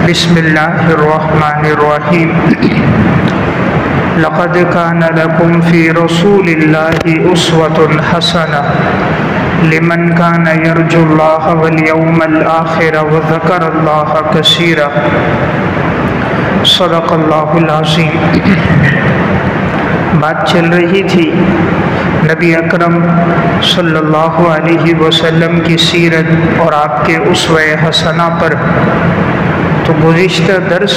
بسم اللہ الرحمن الرحیم لقد كان لكم في رسول الله أسوة حسنة لمن كان يرجو الله واليوم الآخر وذكر الله كثيرا صدق اللہ العظیم۔ بات چل رہی تھی نبی اکرم صلی اللہ علیہ وسلم کی سیرت اور آپ کے اسوہ حسنہ پر۔ تو گزشتہ درس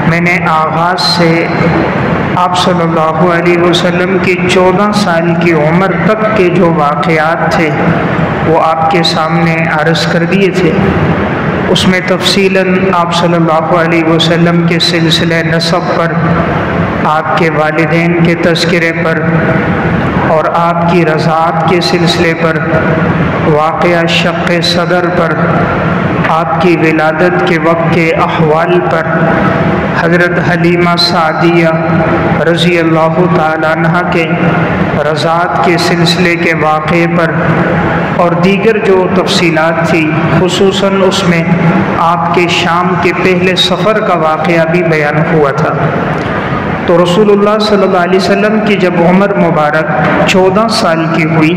میں نے آغاز سے آپ صلی اللہ علیہ وسلم کی 14 سال کی عمر تک کے جو واقعات تھے وہ آپ کے سامنے عرض کر دیے تھے۔ اس میں تفصیلاً آپ صلی اللہ علیہ وسلم کے سلسلہ نسب پر، آپ کے والدین کے تذکرے پر اور آپ کی رضاعت کے سلسلے پر، واقعہ شق صدر پر، آپ کی ولادت کے وقت کے احوال پر، حضرت حلیمہ سعدیہ رضی اللہ تعالیٰ عنہ کے رضاعت کے سلسلے کے واقعے پر اور دیگر جو تفصیلات تھی، خصوصاً اس میں آپ کے شام کے پہلے سفر کا واقعہ بھی بیان ہوا تھا۔ تو رسول اللہ صلی اللہ علیہ وسلم کی جب عمر مبارک 14 سال کی ہوئی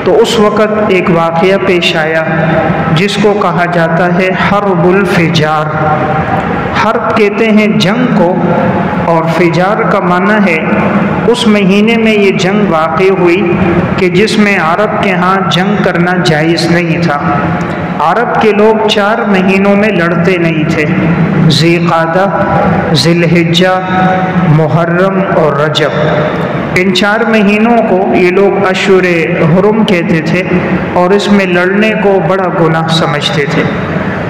تو اس وقت ایک واقعہ پیش آیا جس کو کہا جاتا ہے حرب الفجار۔ حرب کہتے ہیں جنگ کو، اور فجار کا معنی ہے اس مہینے میں یہ جنگ واقع ہوئی کہ جس میں عرب کے ہاں جنگ کرنا جائز نہیں تھا۔ عرب کے لوگ 4 مہینوں میں لڑتے نہیں تھے، ذی قعدہ، ذی الحجہ، محرم اور رجب۔ ان 4 مہینوں کو یہ لوگ اشہر حرم کہتے تھے اور اس میں لڑنے کو بڑا گناہ سمجھتے تھے۔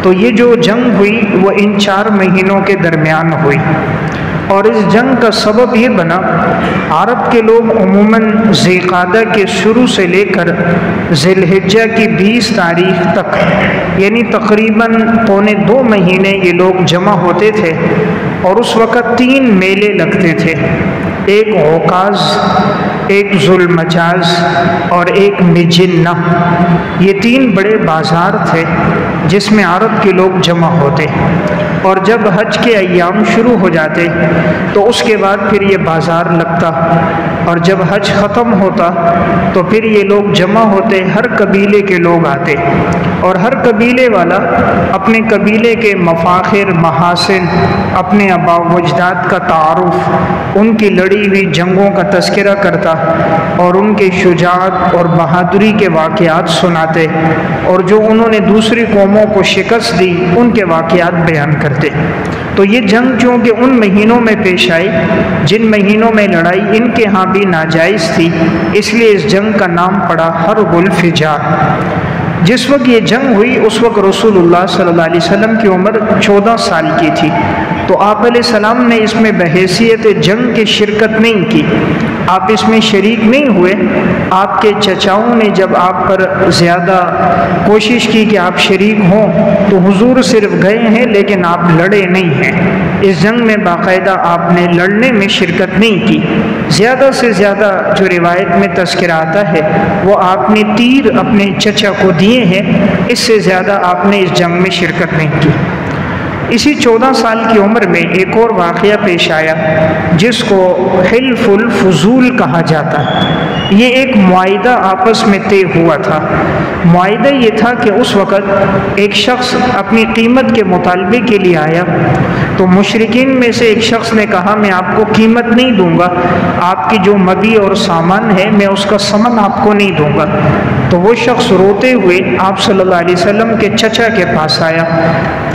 تو یہ جو جنگ ہوئی وہ ان 4 مہینوں کے درمیان ہوئی، اور اس جنگ کا سبب یہ بنا، عرب کے لوگ عموماً ذی قعدہ کے شروع سے لے کر ذی الحجہ کی 20 تاریخ تک، یعنی تقریباً پونے 2 مہینے یہ لوگ جمع ہوتے تھے، اور اس وقت 3 میلے لگتے تھے، ایک عکاظ، ایک ذو المجاز اور ایک مجنہ۔ یہ 3 بڑے بازار تھے جس میں عرب کے لوگ جمع ہوتے، اور جب حج کے ایام شروع ہو جاتے تو اس کے بعد پھر یہ بازار لگتا، اور جب حج ختم ہوتا تو پھر یہ لوگ جمع ہوتے، ہر قبیلے کے لوگ آتے، اور ہر قبیلے والا اپنے قبیلے کے مفاخر، محاسن، اپنے آباء و اجداد کا تعارف، ان کی لڑی ہوئی جنگوں کا تذکرہ کرتا اور ان کے شجاعت اور بہادری کے واقعات سناتے، اور جو انہوں نے دوسری قوموں کو شکست دی ان کے واقعات بیان کرتے۔ تو یہ جنگ چونکہ ان مہینوں میں پیش آئی جن مہینوں میں لڑائی ان کے ہاں بھی ناجائز تھی، اس لیے اس جنگ کا نام پڑا حرب الفجار۔ جس وقت یہ جنگ ہوئی اس وقت رسول اللہ صلی اللہ علیہ وسلم کی عمر 14 سال کی تھی، تو آپ علیہ السلام نے اس میں بحیثیت جنگ کی شرکت نہیں کی، آپ اس میں شریک نہیں ہوئے۔ آپ کے چچاؤں نے جب آپ پر زیادہ کوشش کی کہ آپ شریک ہوں تو حضور صرف گئے ہیں لیکن آپ لڑے نہیں ہیں۔ اس جنگ میں باقاعدہ آپ نے لڑنے میں شرکت نہیں کی۔ زیادہ سے زیادہ جو روایت میں تذکرہ آتا ہے وہ آپ نے تیر اپنے چچا کو دیے ہیں، اس سے زیادہ آپ نے اس جنگ میں شرکت نہیں کی۔ اسی 14 سال کی عمر میں ایک اور واقعہ پیش آیا جس کو حلف الفضول کہا جاتا ہے۔ یہ ایک معاہدہ آپس میں طے ہوا تھا۔ معاہدہ یہ تھا کہ اس وقت ایک شخص اپنی قیمت کے مطالبے کے لیے آیا، تو مشرکین میں سے ایک شخص نے کہا میں آپ کو قیمت نہیں دوں گا، آپ کی جو مبیع اور سامان ہے میں اس کا ثمن آپ کو نہیں دوں گا۔ تو وہ شخص روتے ہوئے آپ صلی اللہ علیہ وسلم کے چچا کے پاس آیا،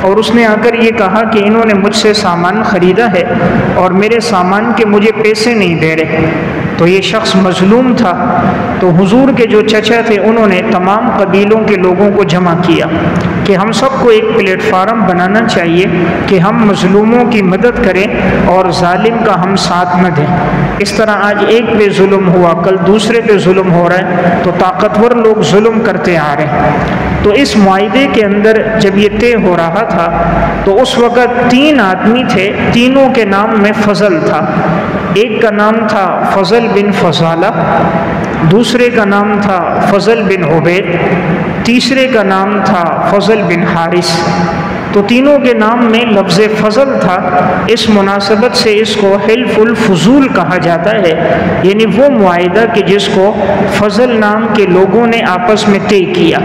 اور اس نے آ کر یہ کہا کہ انہوں نے مجھ سے سامان خریدا ہے اور میرے سامان کے مجھے پیسے نہیں دے رہے۔ تو یہ شخص مظلوم تھا، تو حضور کے جو چچا تھے انہوں نے تمام قبیلوں کے لوگوں کو جمع کیا کہ ہم سب کو ایک پلیٹ فارم بنانا چاہیے کہ ہم مظلوموں کی مدد کریں اور ظالم کا ہم ساتھ نہ دیں۔ اس طرح آج ایک پہ ظلم ہوا، کل دوسرے پہ ظلم ہو رہا ہے، تو طاقتور لوگ ظلم کرتے آ رہے ہیں۔ تو اس معاہدے کے اندر جب یہ طے ہو رہا تھا تو اس وقت 3 آدمی تھے، تینوں کے نام میں فضل تھا۔ ایک کا نام تھا فضل بن فضالہ، دوسرے کا نام تھا فضل بن عبید، تیسرے کا نام تھا فضل بن حارث۔ تو تینوں کے نام میں لفظ فضل تھا، اس مناسبت سے اس کو حلف الفضول کہا جاتا ہے، یعنی وہ معاہدہ کہ جس کو فضل نام کے لوگوں نے آپس میں طے کیا۔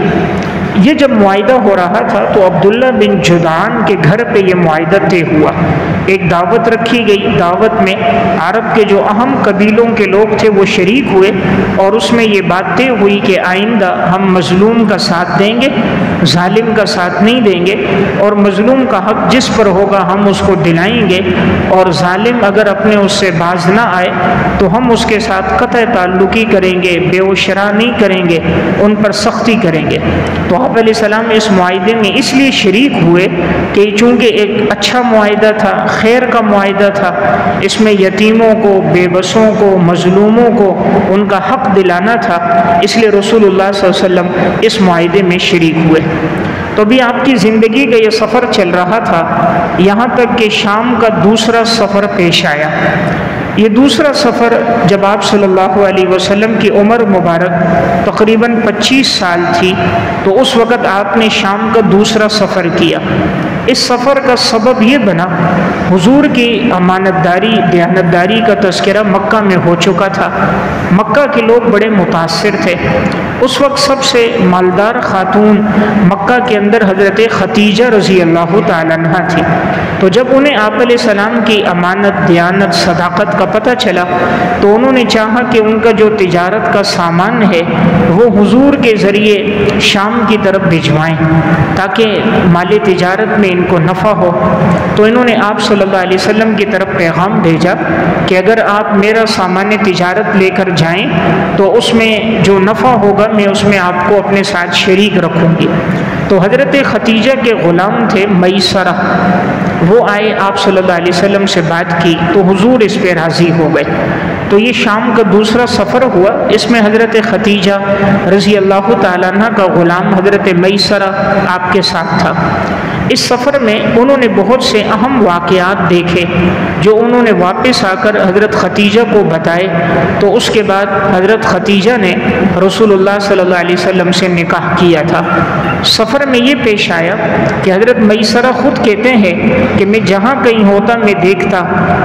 یہ جب معاہدہ ہو رہا تھا تو عبداللہ بن جدعان کے گھر پہ یہ معاہدہ طے ہوا، ایک دعوت رکھی گئی، دعوت میں عرب کے جو اہم قبیلوں کے لوگ تھے وہ شریک ہوئے، اور اس میں یہ بات طے ہوئی کہ آئندہ ہم مظلوم کا ساتھ دیں گے، ظالم کا ساتھ نہیں دیں گے، اور مظلوم کا حق جس پر ہوگا ہم اس کو دلائیں گے، اور ظالم اگر اپنے اس سے باز نہ آئے تو ہم اس کے ساتھ قطع تعلقی کریں گے، بے و شرع نہیں کریں گے، ان پر سختی کریں گے۔ تو آپ علیہ السلام اس معاہدے میں اس لیے شریک ہوئے کہ چونکہ ایک اچھا معاہدہ تھا، خیر کا معاہدہ تھا، اس میں یتیموں کو، بے بسوں کو، مظلوموں کو ان کا حق دلانا تھا، اس لیے رسول اللہ صلی اللہ علیہ وسلم اس معاہدے میں شریک ہوئے۔ تو بھی آپ کی زندگی کا یہ سفر چل رہا تھا، یہاں تک کہ شام کا دوسرا سفر پیش آیا۔ یہ دوسرا سفر جب آپ صلی اللہ علیہ وسلم کی عمر مبارک تقریباً 25 سال تھی تو اس وقت آپ نے شام کا دوسرا سفر کیا۔ اس سفر کا سبب یہ بنا، حضور کی امانت داری، دیانتداری کا تذکرہ مکہ میں ہو چکا تھا، مکہ کے لوگ بڑے متاثر تھے۔ اس وقت سب سے مالدار خاتون مکہ کے اندر حضرت خدیجہ رضی اللہ تعالیٰ عنہ تھی۔ تو جب انہیں آپ علیہ السلام کی امانت، دیانت، صداقت کا پتہ چلا تو انہوں نے چاہا کہ ان کا جو تجارت کا سامان ہے وہ حضور کے ذریعے شام کی طرف بھجوائیں تاکہ مال تجارت میں ان کو نفع ہو۔ تو انہوں نے آپ صلی اللہ علیہ وسلم کی طرف پیغام بھیجا کہ اگر آپ میرا سامان تجارت لے کر جائیں تو اس میں جو نفع ہوگا میں اس میں آپ کو اپنے ساتھ شریک رکھوں گی۔ تو حضرت خدیجہ کے غلام تھے میسرہ، وہ آئے، آپ صلی اللہ علیہ وسلم سے بات کی تو حضور اس پہ راضی ہو گئے۔ تو یہ شام کا دوسرا سفر ہوا، اس میں حضرت خدیجہ رضی اللہ تعالیٰ عنہ کا غلام حضرت میسرہ آپ کے ساتھ تھا۔ اس سفر میں انہوں نے بہت سے اہم واقعات دیکھے جو انہوں نے واپس آ کر حضرت خدیجہ کو بتائے۔ تو اس کے بعد حضرت خدیجہ نے رسول اللہ صلی اللہ علیہ وسلم سے نکاح کیا تھا۔ سفر میں یہ پیش آیا کہ حضرت میسرہ خود کہتے ہیں کہ میں جہاں کہیں ہوتا میں دیکھتا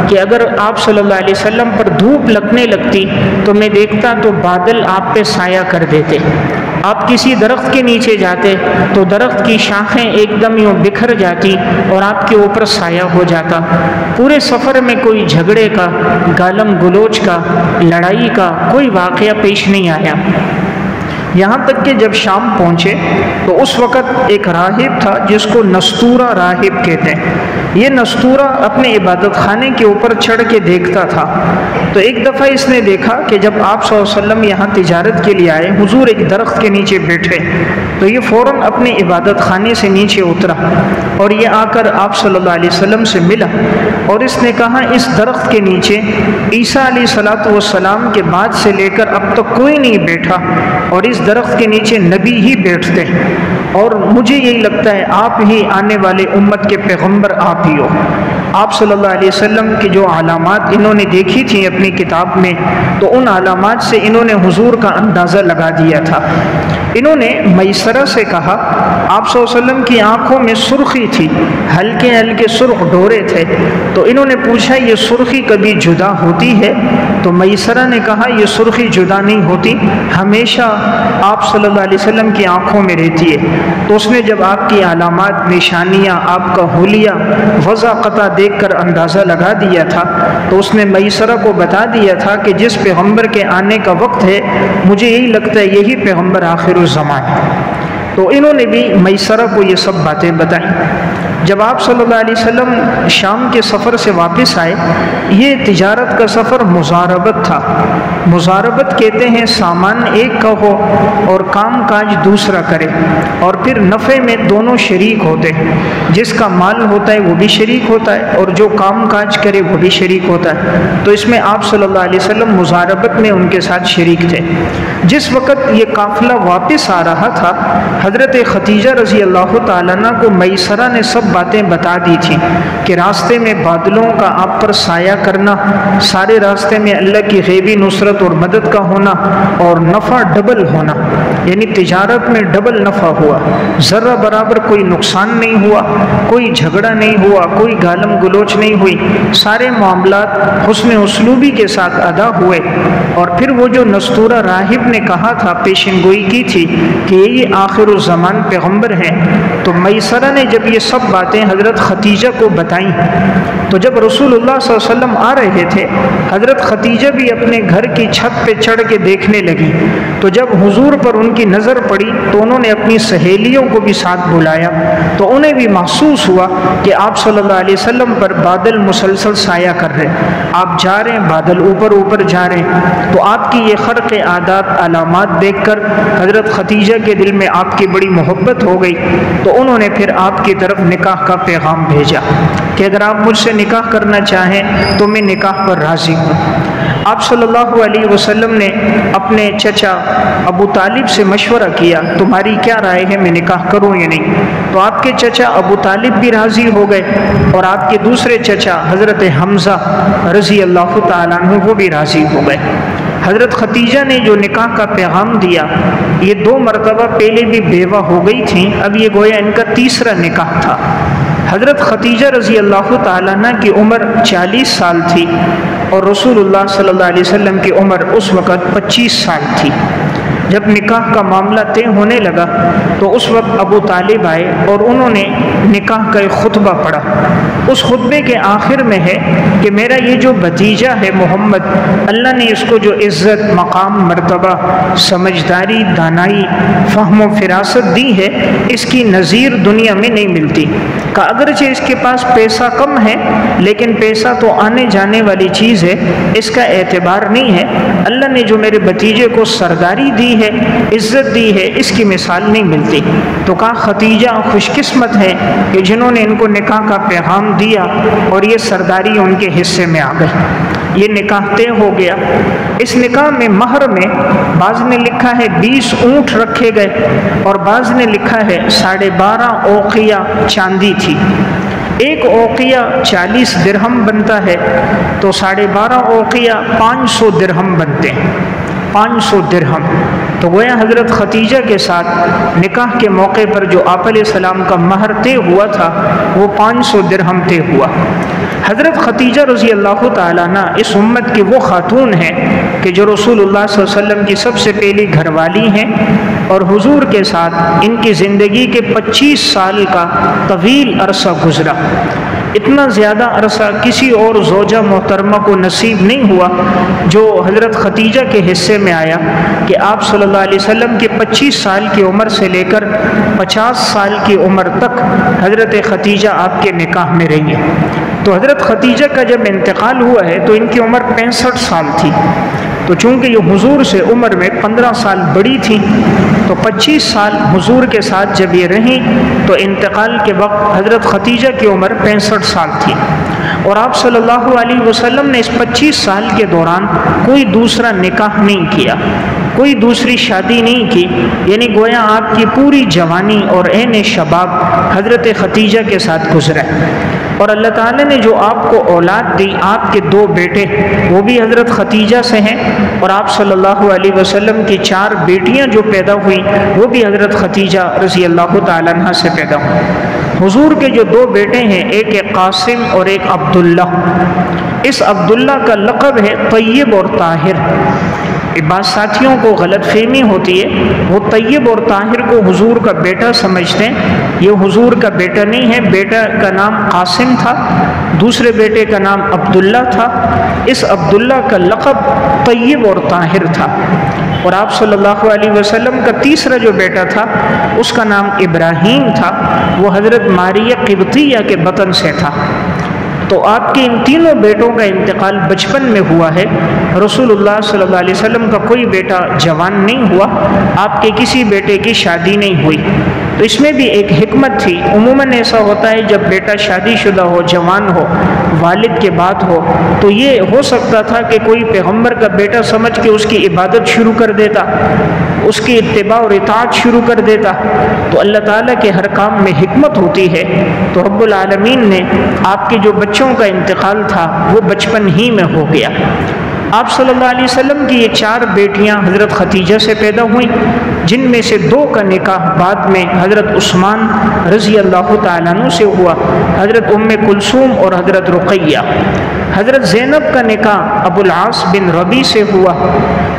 کہ اگر آپ صلی اللہ علیہ وسلم پر دھوپ لگنے لگتی تو میں دیکھتا تو بادل آپ پہ سایہ کر دیتے، آپ کسی درخت کے نیچے جاتے تو درخت کی شاخیں ایک دم یوں بکھر جاتی اور آپ کے اوپر سایہ ہو جاتا۔ پورے سفر میں کوئی جھگڑے کا، گالم گلوچ کا، لڑائی کا کوئی واقعہ پیش نہیں آیا۔ یہاں تک کہ جب شام پہنچے تو اس وقت ایک راہب تھا جس کو نستورہ راہب کہتے ہیں۔ یہ نستورہ اپنے عبادت خانے کے اوپر چڑھ کے دیکھتا تھا۔ تو ایک دفعہ اس نے دیکھا کہ جب آپ صلی اللہ علیہ وسلم یہاں تجارت کے لیے آئے، حضور ایک درخت کے نیچے بیٹھے، تو یہ فوراً اپنے عبادت خانے سے نیچے اترا اور یہ آ کر آپ صلی اللہ علیہ وسلم سے ملا، اور اس نے کہا اس درخت کے نیچے عیسیٰ علیہ السلام کے بعد سے لے کر اب تک کوئی نہیں بیٹھا، اور اس درخت کے نیچے نبی ہی بیٹھتے ہیں، اور مجھے یہی لگتا ہے آپ ہی آنے والے امت کے پیغمبر آپ ہی ہو۔ آپ صلی اللہ علیہ وسلم کی جو علامات انہوں نے دیکھی تھیں اپنی کتاب میں، تو ان علامات سے انہوں نے حضور کا اندازہ لگا دیا تھا۔ انہوں نے میسرہ سے کہا، آپ صلی اللہ علیہ وسلم کی آنکھوں میں سرخی تھی، ہلکے ہلکے سرخ ڈورے تھے۔ تو انہوں نے پوچھا یہ سرخی کبھی جدا ہوتی ہے؟ تو میسرہ نے کہا یہ سرخی جدا نہیں ہوتی، ہمیشہ آپ صلی اللہ علیہ وسلم کی آنکھوں میں رہتی ہے۔ تو اس نے جب آپ کی علامات، نشانیاں، آپ کا حلیہ وضع قطع دیکھ کر اندازہ لگا دیا تھا، تو اس نے میسرہ کو بتا دیا تھا کہ جس پیغمبر کے آنے کا وقت ہے مجھے یہی لگتا ہے یہی پیغمبر آخر الزمان ہے۔ تو انہوں نے بھی میسرہ کو یہ سب باتیں بتائیں۔ جب آپ صلی اللہ علیہ وسلم شام کے سفر سے واپس آئے، یہ تجارت کا سفر مزاربت تھا۔ مزاربت کہتے ہیں سامان ایک کا ہو اور کام کاج دوسرا کرے، اور پھر نفع میں دونوں شریک ہوتے ہیں، جس کا مال ہوتا ہے وہ بھی شریک ہوتا ہے اور جو کام کاج کرے وہ بھی شریک ہوتا ہے۔ تو اس میں آپ صلی اللہ علیہ وسلم مزاربت میں ان کے ساتھ شریک تھے۔ جس وقت یہ قافلہ واپس آ رہا تھا، حضرت خدیجہ رضی اللہ تعالیٰ عنہ کو میسرہ نے سب باتیں بتا دی تھیں کہ راستے میں بادلوں کا آپ پر سایہ کرنا، سارے راستے میں اللہ کی غیبی نصرت اور مدد کا ہونا، اور نفع ڈبل ہونا، یعنی تجارت میں ڈبل نفع ہوا، ذرہ برابر کوئی نقصان نہیں ہوا، کوئی جھگڑا نہیں ہوا، کوئی گالم گلوچ نہیں ہوئی، سارے معاملات حسن اسلوبی کے ساتھ ادا ہوئے۔ اور پھر وہ جو نستورہ راہب نے کہا تھا، پیشن گوئی کی تھی کہ یہ آخر الزمان پیغمبر ہیں، تو میسرہ نے جب یہ سب باتیں حضرت خدیجہ کو بتائیں تو جب رسول اللہ صلی اللہ علیہ وسلم آ رہے تھے، حضرت خدیجہ بھی اپنے گھر کی چھت پہ چڑھ کے دیکھنے لگی، تو جب حضور پر ان کی نظر پڑی تو انہوں نے اپنی سہیلیوں کو بھی ساتھ بلایا، تو انہیں بھی محسوس ہوا کہ آپ صلی اللہ علیہ وسلم پر بادل مسلسل سایہ کر رہے، آپ جا رہے ہیں، بادل اوپر اوپر جا رہے ہیں۔ تو آپ کی یہ خرق عادات علامات دیکھ کر حضرت خدیجہ کے دل میں آپ کی بڑی محبت ہو گئی، تو انہوں نے پھر آپ کی طرف نکاح کا پیغام بھیجا کہ اگر آپ مجھ سے نکاح کرنا چاہیں تو میں نکاح پر راضی ہوں۔ آپ صلی اللہ علیہ وسلم نے اپنے چچا ابو طالب سے مشورہ کیا، تمہاری کیا رائے ہے، میں نکاح کروں یا نہیں؟ تو آپ کے چچا ابو طالب بھی راضی ہو گئے، اور آپ کے دوسرے چچا حضرت حمزہ رضی اللہ تعالیٰ عنہ وہ بھی راضی ہو گئے۔ حضرت خدیجہ نے جو نکاح کا پیغام دیا، یہ 2 مرتبہ پہلے بھی بیوہ ہو گئی تھیں، اب یہ گویا ان کا تیسرا نکاح تھا۔ حضرت خدیجہ رضی اللہ تعالیٰ عنہ کی عمر 40 سال تھی، اور رسول اللہ صلی اللہ علیہ وسلم کی عمر اس وقت 25 سال تھی۔ جب نکاح کا معاملہ طے ہونے لگا تو اس وقت ابو طالب آئے اور انہوں نے نکاح کا ایک خطبہ پڑھا۔ اس خطبے کے آخر میں ہے کہ میرا یہ جو بھتیجا ہے محمد، اللہ نے اس کو جو عزت، مقام، مرتبہ، سمجھداری، دانائی، فہم و فراست دی ہے، اس کی نظیر دنیا میں نہیں ملتی۔ کہ اگرچہ اس کے پاس پیسہ کم ہے، لیکن پیسہ تو آنے جانے والی چیز ہے، اس کا اعتبار نہیں ہے۔ اللہ نے جو میرے بھتیجے کو سرداری دی ہے، عزت دی ہے، اس کی مثال نہیں ملتی۔ تو کہا خدیجہ خوش قسمت ہے کہ جنہوں نے ان کو نکاح کا پیغام دیا اور یہ سرداری ان کے حصے میں آ گئی۔ یہ نکاح طے ہو گیا۔ اس نکاح میں مہر میں بعض نے لکھا ہے 20 اونٹ رکھے گئے، اور بعض نے لکھا ہے 12.5 اوقیہ چاندی تھی۔ ایک اوقیہ 40 درہم بنتا ہے، تو 12.5 اوقیہ 500 درہم بنتے ہیں، 500 درہم۔ تو گویا حضرت خدیجہ کے ساتھ نکاح کے موقع پر جو آپ علیہ السلام کا مہر طے ہوا تھا وہ 500 درہم طے ہوا۔ حضرت خدیجہ رضی اللہ تعالیٰ عنہ اس امت کی وہ خاتون ہیں کہ جو رسول اللہ صلی اللہ علیہ وسلم کی سب سے پہلی گھر والی ہیں، اور حضور کے ساتھ ان کی زندگی کے 25 سال کا طویل عرصہ گزرا۔ اتنا زیادہ عرصہ کسی اور زوجہ محترمہ کو نصیب نہیں ہوا جو حضرت خدیجہ کے حصے میں آیا، کہ آپ صلی اللہ علیہ وسلم کے 25 سال کی عمر سے لے کر 50 سال کی عمر تک حضرت خدیجہ آپ کے نکاح میں رہی ہیں۔ تو حضرت خدیجہ کا جب انتقال ہوا ہے تو ان کی عمر 65 سال تھی، تو چونکہ یہ حضور سے عمر میں 15 سال بڑی تھی، تو 25 سال حضور کے ساتھ جب یہ رہیں تو انتقال کے وقت حضرت خدیجہ کی عمر 65 سال تھی، اور آپ صلی اللہ علیہ وسلم نے اس 25 سال کے دوران کوئی دوسرا نکاح نہیں کیا، کوئی دوسری شادی نہیں کی، یعنی گویا آپ کی پوری جوانی اور عین شباب حضرت خدیجہ کے ساتھ گزرا۔ اور اللہ تعالیٰ نے جو آپ کو اولاد دی، آپ کے 2 بیٹے وہ بھی حضرت خدیجہ سے ہیں، اور آپ صلی اللہ علیہ وسلم کی 4 بیٹیاں جو پیدا ہوئی وہ بھی حضرت خدیجہ رضی اللہ تعالیٰ عنہ سے پیدا ہوئی۔ حضور کے جو 2 بیٹے ہیں، ایک قاسم اور ایک عبداللہ۔ اس عبداللہ کا لقب ہے طیب اور طاہر۔ بعض ساتھیوں کو غلط فہمی ہوتی ہے، وہ طیب اور طاہر کو حضور کا بیٹا سمجھتے ہیں، یہ حضور کا بیٹا نہیں ہے۔ بیٹا کا نام قاسم تھا، دوسرے بیٹے کا نام عبداللہ تھا۔ اس عبداللہ کا لقب طیب اور طاہر تھا۔ اور آپ صلی اللہ علیہ وسلم کا تیسرا جو بیٹا تھا اس کا نام ابراہیم تھا، وہ حضرت ماریہ قبطیہ کے بطن سے تھا۔ تو آپ کے ان تینوں بیٹوں کا انتقال بچپن میں ہوا ہے۔ رسول اللہ صلی اللہ علیہ وسلم کا کوئی بیٹا جوان نہیں ہوا، آپ کے کسی بیٹے کی شادی نہیں ہوئی۔ تو اس میں بھی ایک حکمت تھی۔ عموماً ایسا ہوتا ہے جب بیٹا شادی شدہ ہو، جوان ہو، والد کے بعد ہو، تو یہ ہو سکتا تھا کہ کوئی پیغمبر کا بیٹا سمجھ کے اس کی عبادت شروع کر دیتا، اس کی اتباع اور اطاعت شروع کر دیتا۔ تو اللہ تعالیٰ کے ہر کام میں حکمت ہوتی ہے۔ تو رب العالمین نے آپ کے جو بچوں کا انتقال تھا وہ بچپن ہی میں ہو گیا۔ آپ صلی اللہ علیہ وسلم کی یہ 4 بیٹیاں حضرت خدیجہ سے پیدا ہوئیں، جن میں سے 2 کا نکاح بعد میں حضرت عثمان رضی اللہ تعالیٰ عنہ سے ہوا، حضرت ام کلثوم اور حضرت رقیہ۔ حضرت زینب کا نکاح ابو العاص بن ربیع سے ہوا،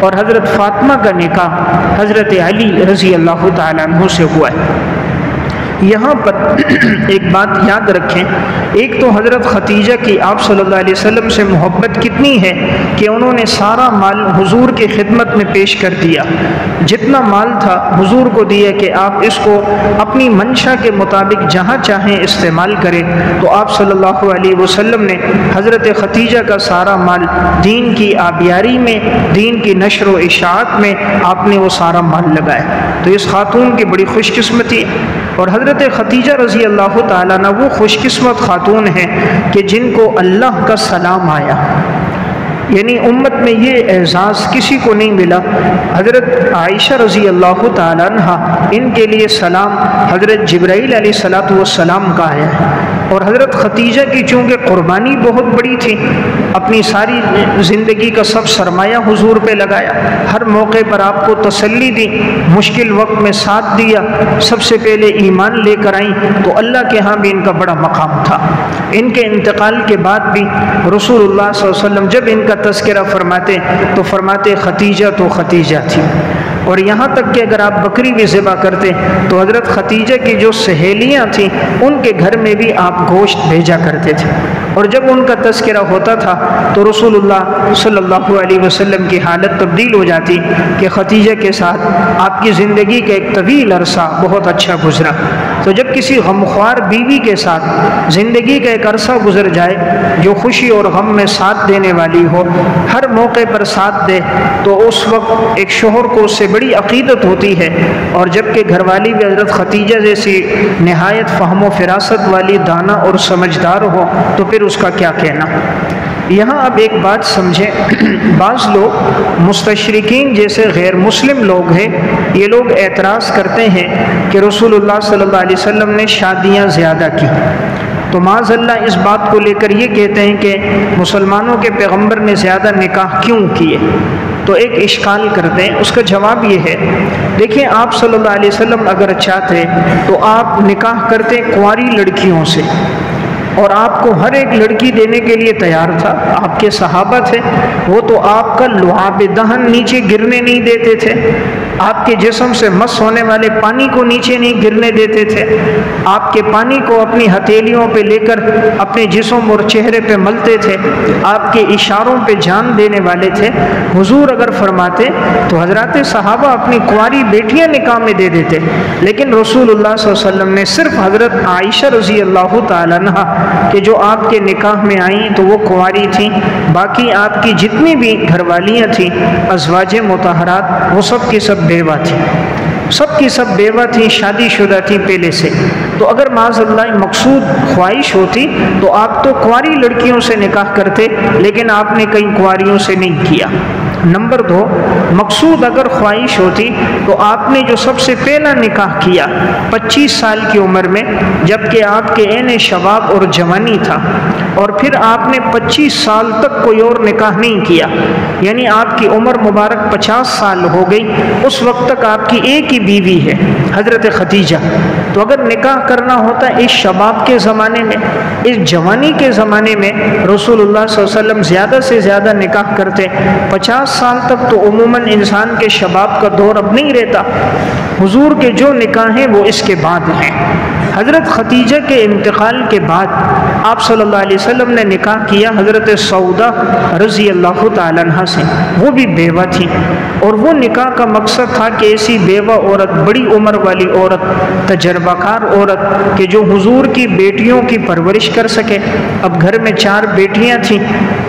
اور حضرت فاطمہ کا نکاح حضرت علی رضی اللہ تعالیٰ عنہ سے ہوا ہے۔ یہاں پر ایک بات یاد رکھیں، ایک تو حضرت خدیجہ کی آپ صلی اللہ علیہ وسلم سے محبت کتنی ہے کہ انہوں نے سارا مال حضور کی خدمت میں پیش کر دیا، جتنا مال تھا حضور کو دیا کہ آپ اس کو اپنی منشا کے مطابق جہاں چاہیں استعمال کریں۔ تو آپ صلی اللہ علیہ وسلم نے حضرت خدیجہ کا سارا مال دین کی آبیاری میں، دین کی نشر و اشاعت میں آپ نے وہ سارا مال لگایا۔ تو اس خاتون کی بڑی خوش قسمتی ہے، اور حضرت خدیجہ رضی اللہ تعالیٰ عنہ وہ خوش قسمت خاتون ہیں کہ جن کو اللہ کا سلام آیا، یعنی امت میں یہ اعزاز کسی کو نہیں ملا۔ حضرت عائشہ رضی اللہ تعالیٰ عنہ ان کے لیے سلام حضرت جبرائیل علیہ السلام کا آیا ہے، اور حضرت خدیجہ کی چونکہ قربانی بہت بڑی تھی، اپنی ساری زندگی کا سب سرمایہ حضور پہ لگایا، ہر موقع پر آپ کو تسلی دی، مشکل وقت میں ساتھ دیا، سب سے پہلے ایمان لے کر آئیں، تو اللہ کے ہاں بھی ان کا بڑا مقام تھا۔ ان کے انتقال کے بعد بھی رسول اللہ صلی اللہ علیہ وسلم جب ان کا تذکرہ فرماتے تو فرماتے خدیجہ تو خدیجہ تھی، اور یہاں تک کہ اگر آپ بکری بھی ذبح کرتے تو حضرت خدیجہ کی جو سہیلیاں تھیں ان کے گھر میں بھی آپ گوشت بھیجا کرتے تھے، اور جب ان کا تذکرہ ہوتا تھا تو رسول اللہ صلی اللہ علیہ وسلم کی حالت تبدیل ہو جاتی کہ خدیجہ کے ساتھ آپ کی زندگی کا ایک طویل عرصہ بہت اچھا گزرا۔ تو جب کسی غمخوار بیوی کے ساتھ زندگی کا ایک عرصہ گزر جائے جو خوشی اور غم میں ساتھ دینے والی ہو، ہر موقع پر ساتھ دے، تو اس وقت ایک شوہر کو اس سے بڑی عقیدت ہوتی ہے، اور جبکہ گھر والی بھی حضرت خدیجہ جیسی نہایت فہم و فراست والی دانا اور سمجھدار ہو تو پھر اس کا کیا کہنا۔ یہاں اب ایک بات سمجھیں، بعض لوگ مستشرقین جیسے غیر مسلم لوگ ہیں، یہ لوگ اعتراض کرتے ہیں کہ رسول اللہ صلی اللہ علیہ وسلم نے شادیاں زیادہ کی، تو معاذ اللہ اس بات کو لے کر یہ کہتے ہیں کہ مسلمانوں کے پیغمبر نے زیادہ نکاح کیوں کیے؟ تو ایک اشکال کرتے ہیں، اس کا جواب یہ ہے، دیکھیں آپ صلی اللہ علیہ وسلم اگر چاہتے تو آپ نکاح کرتے کنواری لڑکیوں سے، اور آپ کو ہر ایک لڑکی دینے کے لیے تیار تھا، آپ کے صحابہ تھے، وہ تو آپ کا لعاب دہن نیچے گرنے نہیں دیتے تھے، آپ کے جسم سے مس ہونے والے پانی کو نیچے نہیں گرنے دیتے تھے، آپ کے پانی کو اپنی ہتھیلیوں پہ لے کر اپنے جسم اور چہرے پہ ملتے تھے، آپ کے اشاروں پہ جان دینے والے تھے۔ حضور اگر فرماتے تو حضرات صحابہ اپنی کنواری بیٹیاں نکاح میں دے دیتے، لیکن رسول اللہ صلی اللہ علیہ وسلم نے صرف حضرت عائشہ رضی اللہ تعالیٰ عنہ کہ جو آپ کے نکاح میں آئیں تو وہ کنواری تھیں، باقی آپ کی جتنی بھی گھر والیاں تھیں ازواج مطہرات وہ سب کی سب بیوہ تھیں، سب کی سب بیوہ تھیں، شادی شدہ تھیں پہلے سے۔ تو اگر معاذ اللہ مقصود خواہش ہوتی تو آپ تو کنواری لڑکیوں سے نکاح کرتے، لیکن آپ نے کئی کنواریوں سے نہیں کیا۔ نمبر 2، مقصود اگر خواہش ہوتی تو آپ نے جو سب سے پہلا نکاح کیا 25 سال کی عمر میں، جبکہ آپ کے عین شباب اور جوانی تھا، اور پھر آپ نے 25 سال تک کوئی اور نکاح نہیں کیا، یعنی آپ کی عمر مبارک 50 سال ہو گئی، اس وقت تک آپ کی ایک ہی بیوی ہے حضرت خدیجہ۔ تو اگر نکاح کرنا ہوتا اس شباب کے زمانے میں، اس جوانی کے زمانے میں، رسول اللہ صلی اللہ علیہ وسلم زیادہ سے زیادہ نکاح کرتے۔ 50 سال تک تو عموماً انسان کے شباب کا دور اب نہیں رہتا، حضور کے جو نکاح ہیں وہ اس کے بعد ہیں۔ حضرت خدیجہ کے انتقال کے بعد آپ صلی اللہ علیہ وسلم نے نکاح کیا حضرت سودا رضی اللہ تعالیٰ عنہ سے، وہ بھی بیوہ تھی، اور وہ نکاح کا مقصد تھا کہ ایسی بیوہ عورت، بڑی عمر والی عورت، تجربہ کار عورت کہ جو حضور کی بیٹیوں کی پرورش کر سکے۔ اب گھر میں 4 بیٹیاں تھیں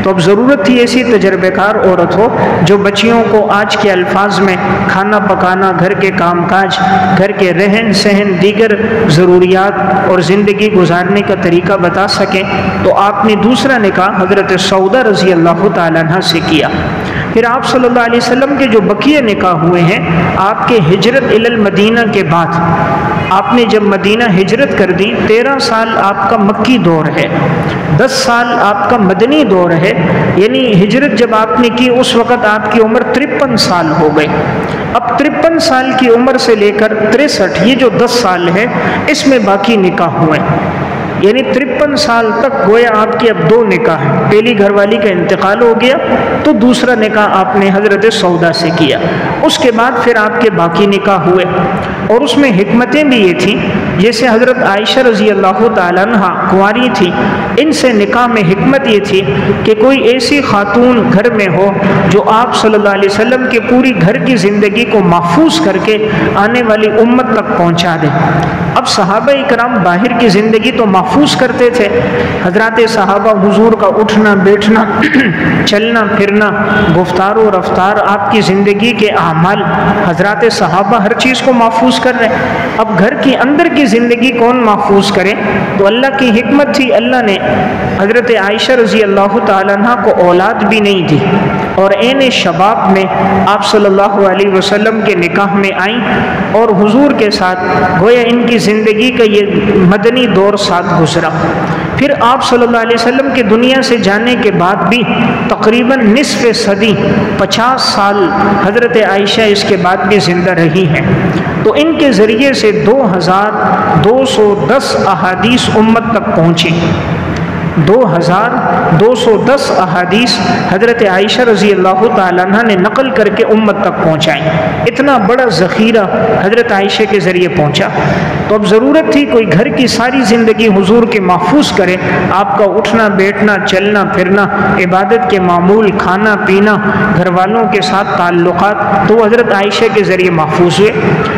تو اب ضرورت تھی ایسی تجربہ کار عورت ہو جو بچیوں کو آج کے الفاظ میں کھانا پکانا، گھر کے کام کاج، گھر کے رہن سہن، دیگر ضروریات اور زندگی گزارنے کا طریقہ بتا سکیں۔ تو آپ نے دوسرا نکاح حضرت سودا رضی اللہ تعالیٰ عنہ سے کیا۔ پھر آپ صلی اللہ علیہ وسلم کے جو بقیہ نکاح ہوئے ہیں، آپ کے ہجرت الی المدینہ کے بعد، آپ نے جب مدینہ ہجرت کر دی، 13 سال آپ کا مکی دور ہے، 10 سال آپ کا مدنی دور ہے، یعنی ہجرت جب آپ نے کی اس وقت آپ کی عمر 53 سال ہو گئی۔ اب 53 سال کی عمر سے لے کر 63، یہ جو 10 سال ہے، اس میں باقی نکاح ہوئے، یعنی 53 سال تک گویا آپ کے اب 2 نکاح ہیں۔ پہلی گھر والی کا انتقال ہو گیا تو دوسرا نکاح آپ نے حضرت سودا سے کیا، اس کے بعد پھر آپ کے باقی نکاح ہوئے، اور اس میں حکمتیں بھی یہ تھیں، جیسے حضرت عائشہ رضی اللہ تعالیٰ عنہ کنواری تھی، ان سے نکاح میں حکمت یہ تھی کہ کوئی ایسی خاتون گھر میں ہو جو آپ صلی اللہ علیہ وسلم کے پوری گھر کی زندگی کو محفوظ کر کے آنے والی امت تک پہنچا دے۔ اب صحابہ اکرام باہر کی زندگی تو محفوظ کرتے تھے، حضرات صحابہ حضور کا اٹھنا بیٹھنا، چلنا پھرنا، گفتار و رفتار، آپ کی زندگی کے اعمال، حضرات صحابہ ہر چیز کو محفوظ کر رہے ہیں۔ اب گھر کی اندر کی زندگی کون محفوظ کرے؟ تو اللہ کی حکمت تھی، اللہ نے حضرت عائشہ رضی اللہ تعالیٰ عنہ کو اولاد بھی نہیں دی، اور عین شباب میں آپ صلی اللہ علیہ وسلم کے نکاح میں آئیں، اور حضور کے ساتھ گویا ان کی زندگی کا یہ مدنی دور ساتھ گزرا۔ پھر آپ صلی اللہ علیہ وسلم کے دنیا سے جانے کے بعد بھی تقریباً نصف صدی، 50 سال حضرت عائشہ اس کے بعد بھی زندہ رہی ہیں، تو ان کے ذریعے سے 2210 احادیث امت تک پہنچی۔ 2210 احادیث حضرت عائشہ رضی اللہ تعالیٰ عنہ نے نقل کر کے امت تک پہنچائیں۔ اتنا بڑا ذخیرہ حضرت عائشہ کے ذریعے پہنچا، تو اب ضرورت تھی کوئی گھر کی ساری زندگی حضور کے محفوظ کرے، آپ کا اٹھنا بیٹھنا، چلنا پھرنا، عبادت کے معمول، کھانا پینا، گھر والوں کے ساتھ تعلقات، تو حضرت عائشہ کے ذریعے محفوظ ہوئے۔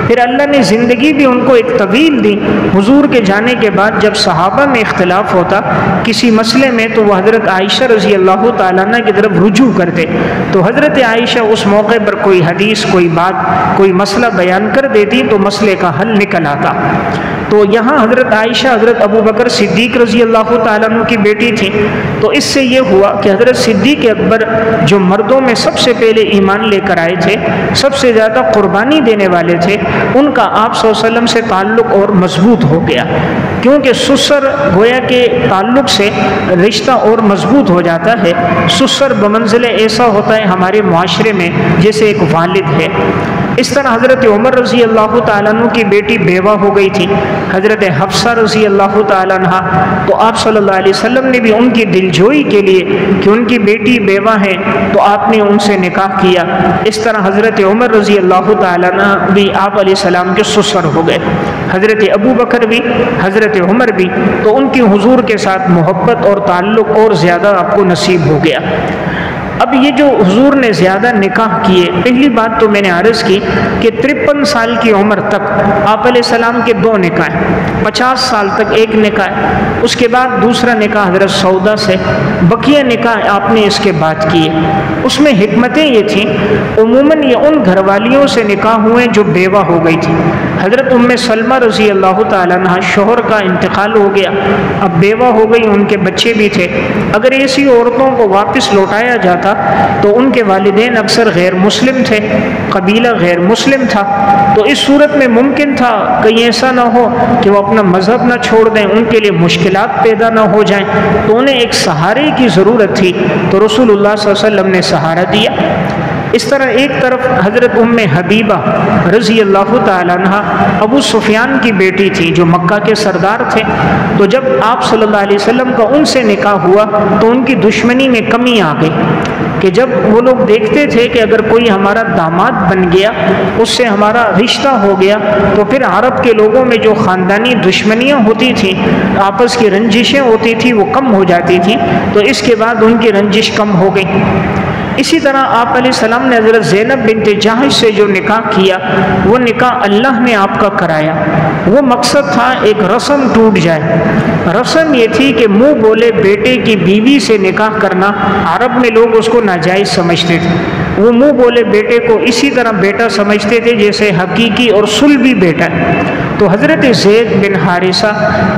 پھر اللہ نے زندگی بھی ان کو ایک طویل دی۔ حضور کے جانے کے بعد جب صحابہ میں اختلاف ہوتا کسی مسئلے میں، تو وہ حضرت عائشہ رضی اللہ تعالیٰ عنہ کی طرف رجوع کرتے، تو حضرت عائشہ اس موقع پر کوئی حدیث، کوئی بات، کوئی مسئلہ بیان کر دیتی تو مسئلے کا حل نکل آتا۔ تو یہاں حضرت عائشہ حضرت ابو بکر صدیق رضی اللہ تعالیٰ عنہ کی بیٹی تھی، تو اس سے یہ ہوا کہ حضرت صدیق اکبر جو مردوں میں سب سے پہلے ایمان لے کر آئے تھے، سب سے زیادہ قربانی دینے والے تھے، ان کا آپ صلی اللہ علیہ وسلم سے تعلق اور مضبوط ہو گیا، کیونکہ سسر گویا کے تعلق سے رشتہ اور مضبوط ہو جاتا ہے۔ سسر بمنزل ایسا ہوتا ہے ہمارے معاشرے میں جیسے ایک والد ہے۔ اس طرح حضرت عمر رضی اللہ تعالیٰ عنہ کی بیٹی بیوہ ہو گئی تھی، حضرت حفصہ رضی اللہ تعالیٰ عنہ، تو آپ صلی اللہ علیہ وسلم نے بھی ان کی دلجوئی کے لیے کہ ان کی بیٹی بیوہ ہیں تو آپ نے ان سے نکاح کیا۔ اس طرح حضرت عمر رضی اللہ تعالیٰ عنہ بھی آپ علیہ السلام کے سسر ہو گئے، حضرت ابو بکر بھی، حضرت عمر بھی، تو ان کی حضور کے ساتھ محبت اور تعلق اور زیادہ آپ کو نصیب ہو گیا۔ اب یہ جو حضور نے زیادہ نکاح کیے، پہلی بات تو میں نے عرض کی کہ 53 سال کی عمر تک آپ علیہ السلام کے 2 نکاح، 50 سال تک ایک نکاح، اس کے بعد دوسرا نکاح حضرت سودا سے، بقیہ نکاح آپ نے اس کے بعد کیے۔ اس میں حکمتیں یہ تھیں، عموماً یہ ان گھر والیوں سے نکاح ہوئے جو بیوہ ہو گئی تھی۔ حضرت ام سلمہ رضی اللہ تعالیٰ عنہ، شوہر کا انتقال ہو گیا، اب بیوہ ہو گئی، ان کے بچے بھی تھے۔ اگر ایسی عورتوں کو واپس لوٹایا جاتا تو ان کے والدین اکثر غیر مسلم تھے، قبیلہ غیر مسلم تھا، تو اس صورت میں ممکن تھا کہیں ایسا نہ ہو کہ وہ اپنا مذہب نہ چھوڑ دیں، ان کے لیے مشکلات پیدا نہ ہو جائیں، تو انہیں ایک سہارے کی ضرورت تھی، تو رسول اللہ صلی اللہ علیہ وسلم نے سہارا دیا۔ اس طرح ایک طرف حضرت ام حبیبہ رضی اللہ تعالیٰ عنہ ابو سفیان کی بیٹی تھی جو مکہ کے سردار تھے، تو جب آپ صلی اللہ علیہ وسلم کا ان سے نکاح ہوا تو ان کی دشمنی میں کمی آ گئی، کہ جب وہ لوگ دیکھتے تھے کہ اگر کوئی ہمارا داماد بن گیا، اس سے ہمارا رشتہ ہو گیا، تو پھر عرب کے لوگوں میں جو خاندانی دشمنیاں ہوتی تھیں، آپس کی رنجشیں ہوتی تھیں، وہ کم ہو جاتی تھیں، تو اس کے بعد ان کی رنجش کم ہو گئی۔ اسی طرح آپ علیہ السلام نے حضرت زینب بنت جحش سے جو نکاح کیا، وہ نکاح اللہ نے آپ کا کرایا۔ وہ مقصد تھا ایک رسم ٹوٹ جائے۔ رسم یہ تھی کہ منہ بولے بیٹے کی بیوی سے نکاح کرنا، عرب میں لوگ اس کو ناجائز سمجھتے تھے۔ وہ منہ بولے بیٹے کو اسی طرح بیٹا سمجھتے تھے جیسے حقیقی اور صلبی بیٹا ہے۔ تو حضرت زید بن حارثہ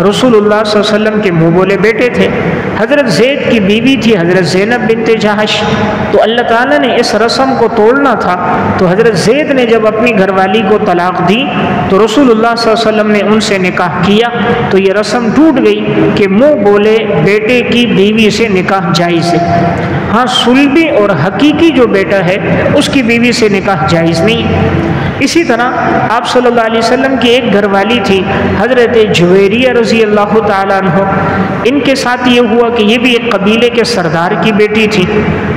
رسول اللہ صلی اللہ علیہ وسلم کے منہ بولے بیٹے تھے۔ حضرت زید کی بیوی تھی حضرت زینب بنت جحش۔ تو اللہ تعالیٰ نے اس رسم کو توڑنا تھا، تو حضرت زید نے جب اپنی گھر والی کو طلاق دی تو رسول اللہ صلی اللہ علیہ وسلم نے ان سے نکاح کیا، تو یہ رسم ٹوٹ گئی کہ منہ بولے بیٹے کی بیوی سے نکاح جائز ہے۔ ہاں صلبی اور حقیقی جو بیٹا ہے اس کی بیوی سے نکاح جائز نہیں۔ اسی طرح آپ صلی اللہ علیہ وسلم کی ایک گھر والی تھی حضرت جویریہ رضی اللہ تعالیٰ عنہ۔ ان کے ساتھ یہ ہوا کہ یہ بھی ایک قبیلے کے سردار کی بیٹی تھی۔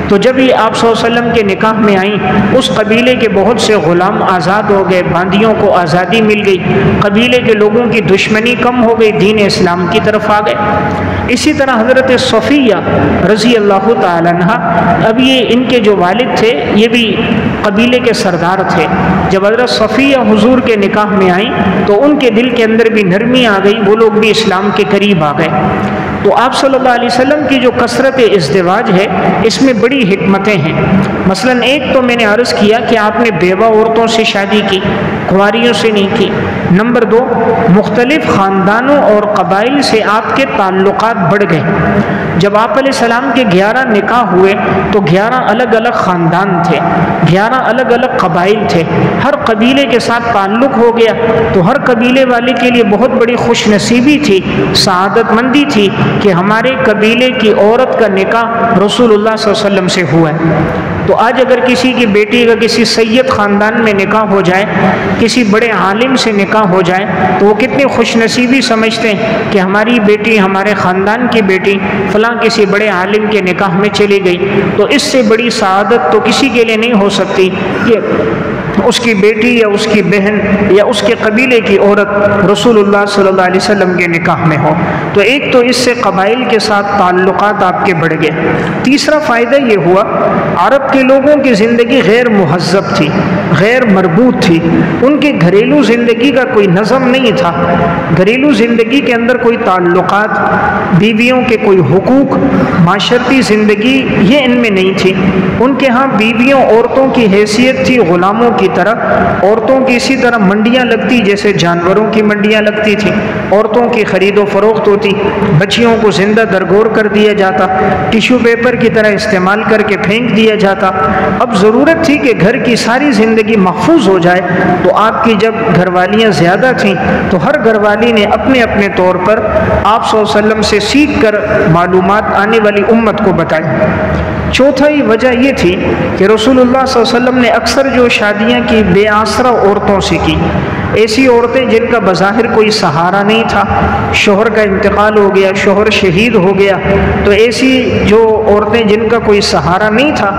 تو جب یہ آپ صلی اللہ علیہ وسلم کے نکاح میں آئیں، اس قبیلے کے بہت سے غلام آزاد ہو گئے، باندیوں کو آزادی مل گئی، قبیلے کے لوگوں کی دشمنی کم ہو گئی، دین اسلام کی طرف آ گئے۔ اسی طرح حضرت صفیہ رضی اللہ تعالیٰ عنہ، اب یہ ان کے جو والد تھے یہ بھی قبیلے کے سردار تھے۔ جب حضرت صفیہ حضور کے نکاح میں آئیں تو ان کے دل کے اندر بھی نرمی آ گئی، وہ لوگ بھی اسلام کے قریب آ گئے۔ تو آپ صلی اللہ علیہ وسلم کی جو کثرت ازدواج ہے اس میں بڑی حکمتیں ہیں۔ مثلا ایک تو میں نے عرض کیا کہ آپ نے بیوہ عورتوں سے شادی کی، کنواریوں سے نہیں کی۔ نمبر 2، مختلف خاندانوں اور قبائل سے آپ کے تعلقات بڑھ گئے۔ جب آپ علیہ السلام کے 11 نکاح ہوئے تو 11 الگ الگ خاندان تھے، 11 الگ الگ قبائل تھے، ہر قبیلے کے ساتھ تعلق ہو گیا، تو ہر قبیلے والے کے لیے بہت بڑی خوش نصیبی تھی، سعادت مندی تھی کہ ہمارے قبیلے کی عورت کا نکاح رسول اللہ صلی اللہ علیہ وسلم سے ہوا ہے۔ تو آج اگر کسی کی بیٹی کا کسی سید خاندان میں نکاح ہو جائے، کسی بڑے عالم سے نکاح ہو جائے، تو وہ کتنی خوش نصیبی سمجھتے ہیں کہ ہماری بیٹی، ہمارے خاندان کی بیٹی فلاں کسی بڑے عالم کے نکاح میں چلی گئی۔ تو اس سے بڑی سعادت تو کسی کے لیے نہیں ہو سکتی کہ اس کی بیٹی یا اس کی بہن یا اس کے قبیلے کی عورت رسول اللہ صلی اللہ علیہ وسلم کے نکاح میں ہو۔ تو ایک تو اس سے قبائل کے ساتھ تعلقات آپ کے بڑھ گئے۔ تیسرا فائدہ یہ ہوا، عرب کے لوگوں کی زندگی غیر مہذب تھی، غیر مربوط تھی، ان کی گھریلو زندگی کا کوئی نظم نہیں تھا، گھریلو زندگی کے اندر کوئی تعلقات، بیویوں کے کوئی حقوق، معاشرتی زندگی یہ ان میں نہیں تھی۔ ان کے ہاں بیویوں عورتوں کی حیثیت تھی غلاموں کی طرح، عورتوں کی اسی طرح منڈیاں لگتی جیسے جانوروں کی منڈیاں لگتی تھیں، عورتوں کی خرید و فروخت ہوتی، بچیوں کو زندہ درگور کر دیا جاتا، ٹیشو پیپر کی طرح استعمال کر کے پھینک دیا جاتا۔ اب ضرورت تھی کہ گھر کی ساری زندگی محفوظ ہو جائے، تو آپ کی جب گھر والیاں زیادہ تھیں تو ہر گھر والی نے اپنے اپنے طور پر آپ صلی اللہ علیہ وسلم سے سیکھ کر معلومات آنے والی امت کو بتائی۔ چوتھائی وجہ یہ تھی کہ رسول اللہ صلی اللہ علیہ وسلم نے اکثر جو شادیاں کی بے آسرا عورتوں سے کی، ایسی عورتیں جن کا بظاہر کوئی سہارا نہیں تھا، شوہر کا انتقال ہو گیا، شوہر شہید ہو گیا، تو ایسی جو عورتیں جن کا کوئی سہارا نہیں تھا،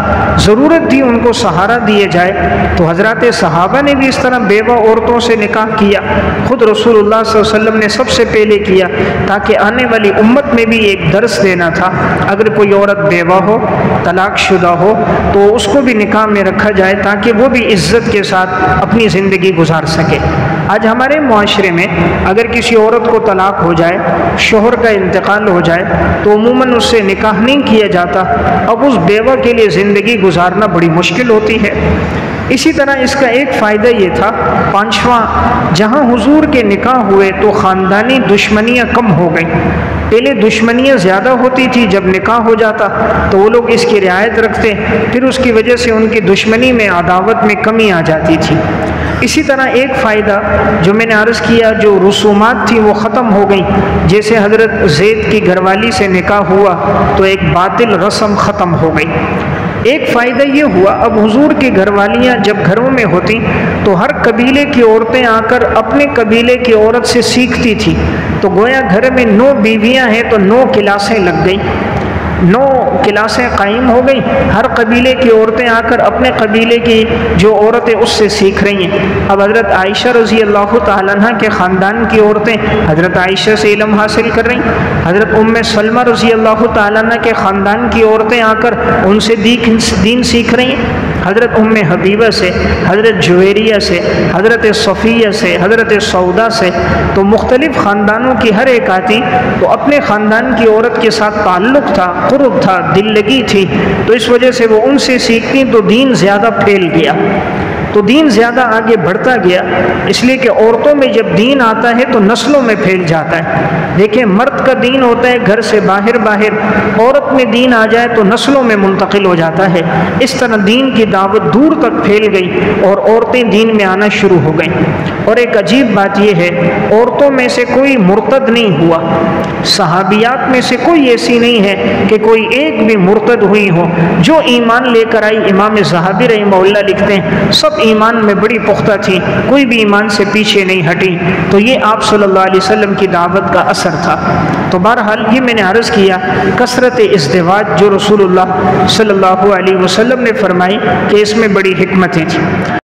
ضرورت تھی ان کو سہارا دیے جائے، تو حضرات صحابہ نے بھی اس طرح بیوہ عورتوں سے نکاح کیا۔ خود رسول اللہ صلی اللہ علیہ وسلم نے سب سے پہلے کیا تاکہ آنے والی امت میں بھی ایک درس دینا تھا۔ اگر کوئی عورت بیوہ ہو، طلاق شدہ ہو، تو اس کو بھی نکاح میں رکھا جائے تاکہ وہ بھی عزت کے ساتھ اپنی زندگی گزار سکے۔ آج ہمارے معاشرے میں اگر کسی عورت کو طلاق ہو جائے، شوہر کا انتقال ہو جائے، تو عموماً اس سے نکاح نہیں کیا جاتا۔ اب اس بیوہ کے لیے زندگی گزارنا بڑی مشکل ہوتی ہے۔ اسی طرح اس کا ایک فائدہ یہ تھا، پانچواں، جہاں حضور کے نکاح ہوئے تو خاندانی دشمنیاں کم ہو گئیں۔ پہلے دشمنیاں زیادہ ہوتی تھی، جب نکاح ہو جاتا تو وہ لوگ اس کی رعایت رکھتے، پھر اس کی وجہ سے ان کی دشمنی میں، عداوت میں کمی آ جاتی تھی۔ اسی طرح ایک فائدہ جو میں نے عرض کیا، جو رسومات تھی وہ ختم ہو گئیں، جیسے حضرت زید کی گھر والی سے نکاح ہوا تو ایک باطل رسم ختم ہو گئی۔ ایک فائدہ یہ ہوا، اب حضور کی گھر والیاں جب گھروں میں ہوتی تو ہر قبیلے کی عورتیں آ کر اپنے قبیلے کی عورت سے سیکھتی تھی، تو گویا گھر میں 9 بیویاں ہیں تو 9 کلاسیں لگ گئیں۔ 9 کلاسیں قائم ہو گئیں، ہر قبیلے کی عورتیں آ کر اپنے قبیلے کی جو عورتیں اس سے سیکھ رہی ہیں۔ اب حضرت عائشہ رضی اللہ تعالیٰ عنہ کے خاندان کی عورتیں حضرت عائشہ سے علم حاصل کر رہی ہیں، حضرت ام سلمہ رضی اللہ تعالیٰ عنہ کے خاندان کی عورتیں آ کر ان سے دین سیکھ رہی ہیں، حضرت ام حبیبہ سے، حضرت جویریہ سے، حضرت صفیہ سے، حضرت سودا سے۔ تو مختلف خاندانوں کی ہر ایک آتی تو اپنے خاندان کی عورت کے ساتھ تعلق تھا، قرب تھا، دل لگی تھی، تو اس وجہ سے وہ ان سے سیکھتی تو دین زیادہ پھیل گیا، تو دین زیادہ آگے بڑھتا گیا۔ اس لیے کہ عورتوں میں جب دین آتا ہے تو نسلوں میں پھیل جاتا ہے۔ دیکھیں مرد کا دین ہوتا ہے گھر سے باہر، عورت میں دین آ جائے تو نسلوں میں منتقل ہو جاتا ہے۔ اس طرح دین کی دعوت دور تک پھیل گئی اور عورتیں دین میں آنا شروع ہو گئیں۔ اور ایک عجیب بات یہ ہے، عورتوں میں سے کوئی مرتد نہیں ہوا، صحابیات میں سے کوئی ایسی نہیں ہے کہ کوئی ایک بھی مرتد ہوئی ہو، جو ایمان لے کر آئی۔ امام ذہبی رحمہ اللہ لکھتے ہیں سب ایمان میں بڑی پختہ تھی، کوئی بھی ایمان سے پیچھے نہیں ہٹی۔ تو یہ آپ صلی اللہ علیہ وسلم کی دعوت کا اثر تھا۔ تو بہرحال یہ میں نے عرض کیا کثرت ازدواج جو رسول اللہ صلی اللہ علیہ وسلم نے فرمائی کہ اس میں بڑی حکمتیں تھیں۔